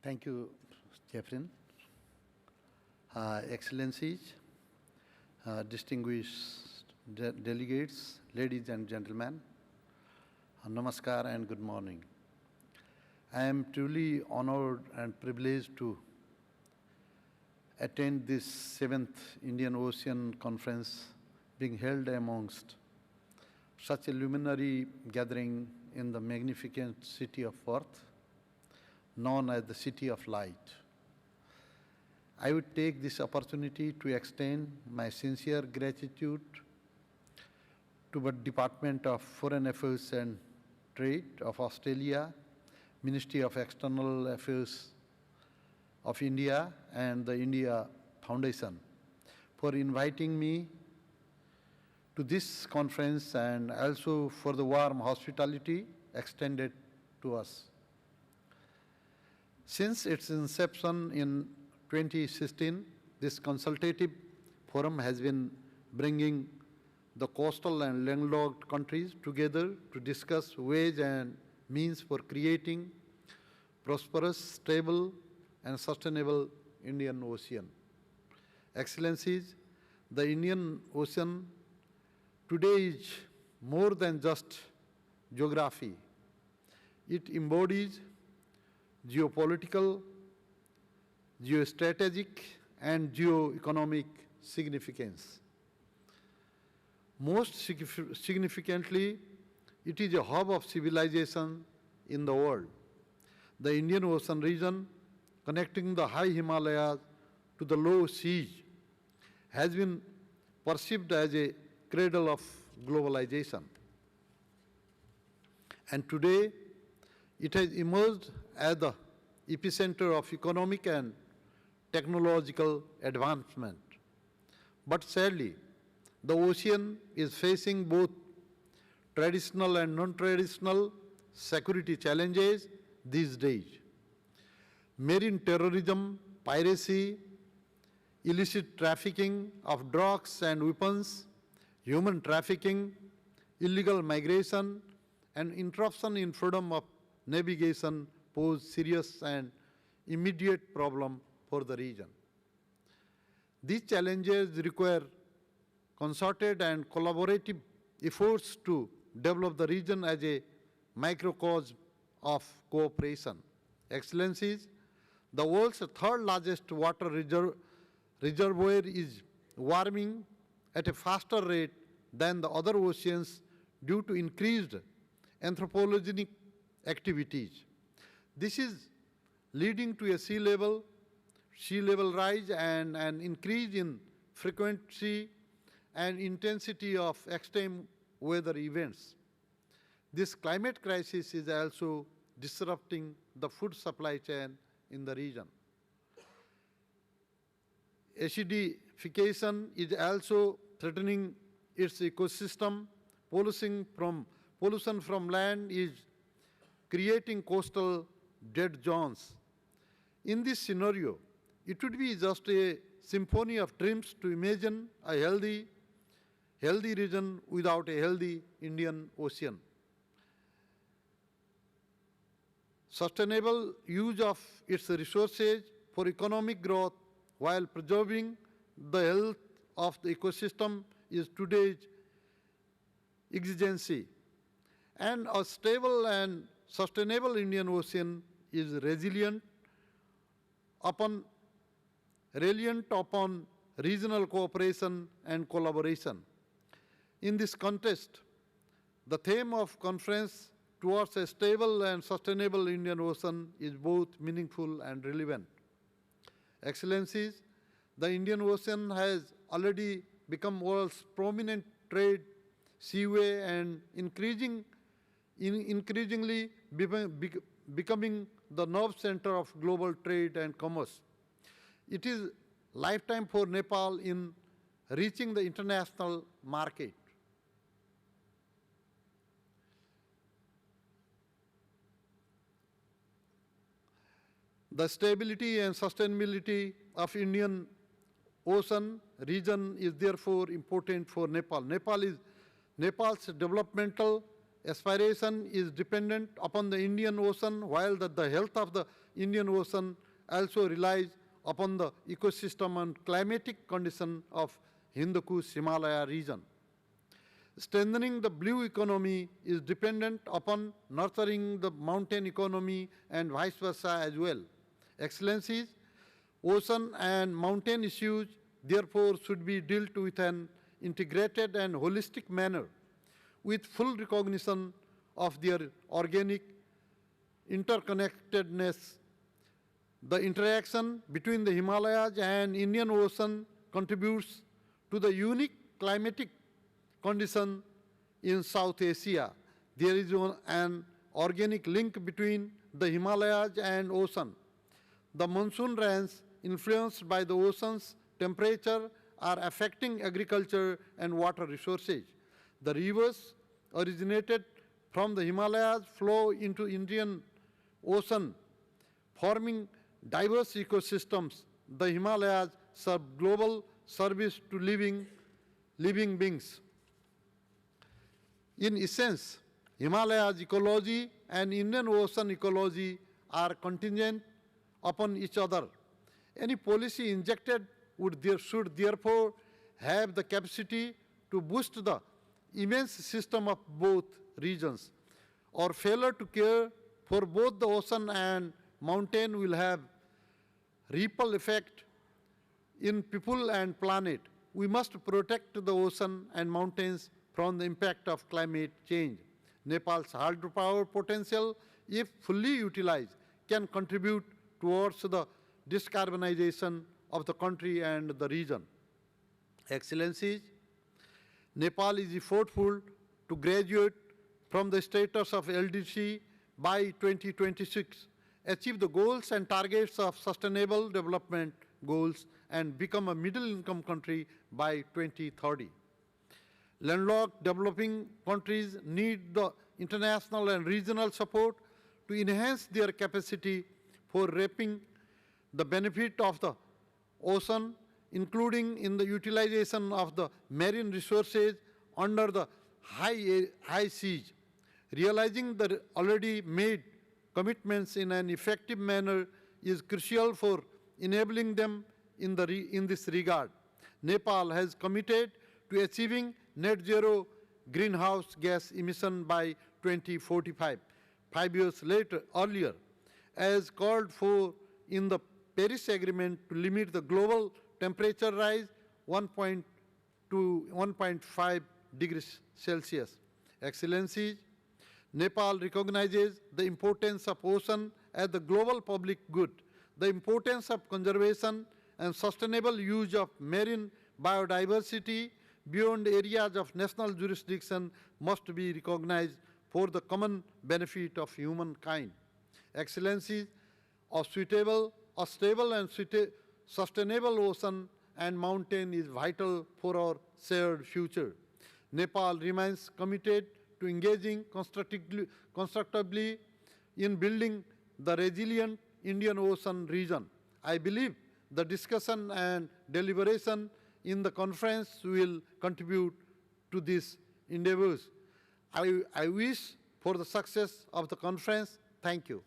Thank you, Jeffrin. Excellencies, distinguished delegates, ladies and gentlemen, namaskar and good morning. I am truly honored and privileged to attend this 7th Indian Ocean Conference being held amongst such a luminary gathering in the magnificent city of Perth, known as the City of Light. I would take this opportunity to extend my sincere gratitude to the Department of Foreign Affairs and Trade of Australia, Ministry of External Affairs of India, and the India Foundation for inviting me to this conference and also for the warm hospitality extended to us. Since its inception in 2016, this consultative forum has been bringing the coastal and landlocked countries together to discuss ways and means for creating prosperous, stable, and sustainable Indian Ocean. Excellencies, the Indian Ocean today is more than just geography. It embodies geopolitical, geostrategic, and geoeconomic significance. Most significantly, it is a hub of civilization in the world. The Indian Ocean region, connecting the high Himalayas to the low seas, has been perceived as a cradle of globalization. And today, it has emerged as the epicenter of economic and technological advancement. But sadly, the ocean is facing both traditional and non-traditional security challenges these days. Marine terrorism, piracy, illicit trafficking of drugs and weapons, human trafficking, illegal migration, and interruption in freedom of navigation pose serious and immediate problem for the region. These challenges require concerted and collaborative efforts to develop the region as a microcosm of cooperation. Excellencies, the world's third largest water reservoir is warming at a faster rate than the other oceans due to increased anthropogenic activities. This is leading to a sea level rise and an increase in frequency and intensity of extreme weather events. This climate crisis is also disrupting the food supply chain in the region. Acidification is also threatening its ecosystem. Pollution from land is creating coastal dead zones. In this scenario, it would be just a symphony of dreams to imagine a healthy region without a healthy Indian Ocean. Sustainable use of its resources for economic growth while preserving the health of the ecosystem is today's exigency. And a stable and sustainable Indian Ocean is reliant upon regional cooperation and collaboration. In this context, the theme of conference towards a stable and sustainable Indian Ocean is both meaningful and relevant. Excellencies, the Indian Ocean has already become world's prominent trade seaway and increasingly becoming the nerve center of global trade and commerce. It is lifetime for Nepal in reaching the international market. The stability and sustainability of Indian Ocean region is therefore important for Nepal. Nepal's developmental aspiration is dependent upon the Indian Ocean, while the health of the Indian Ocean also relies upon the ecosystem and climatic condition of Hindu Kush Himalaya region. Strengthening the blue economy is dependent upon nurturing the mountain economy and vice versa as well. Excellencies, ocean and mountain issues therefore should be dealt with an integrated and holistic manner with full recognition of their organic interconnectedness. The interaction between the Himalayas and Indian Ocean contributes to the unique climatic condition in South Asia. There is an organic link between the Himalayas and ocean. The monsoon rains influenced by the ocean's temperature are affecting agriculture and water resources. The rivers originated from the Himalayas flow into Indian Ocean, forming diverse ecosystems. The Himalayas serve global service to living beings. In essence, Himalayas ecology and Indian Ocean ecology are contingent upon each other. Any policy injected should therefore have the capacity to boost the immense system of both regions. Or failure to care for both the ocean and mountain will have ripple effect in people and planet. We must protect the ocean and mountains from the impact of climate change. Nepal's hydropower potential, if fully utilized, can contribute towards the decarbonization of the country and the region. Excellencies, Nepal is effortful to graduate from the status of LDC by 2026, achieve the goals and targets of sustainable development goals, and become a middle-income country by 2030. Landlocked developing countries need the international and regional support to enhance their capacity for reaping the benefit of the ocean, including in the utilization of the marine resources under the high seas. Realizing the already made commitments in an effective manner is crucial for enabling them in this regard. Nepal has committed to achieving net zero greenhouse gas emission by 2045, 5 years earlier, as called for in the Paris Agreement to limit the global temperature rise 1.2 to 1.5 degrees Celsius. Excellencies, Nepal recognizes the importance of ocean as the global public good. The importance of conservation and sustainable use of marine biodiversity beyond areas of national jurisdiction must be recognized for the common benefit of humankind. Excellencies, a stable and sustainable ocean and mountain is vital for our shared future. Nepal remains committed to engaging constructively in building the resilient Indian Ocean region. I believe the discussion and deliberation in the conference will contribute to these endeavors. I wish for the success of the conference. Thank you.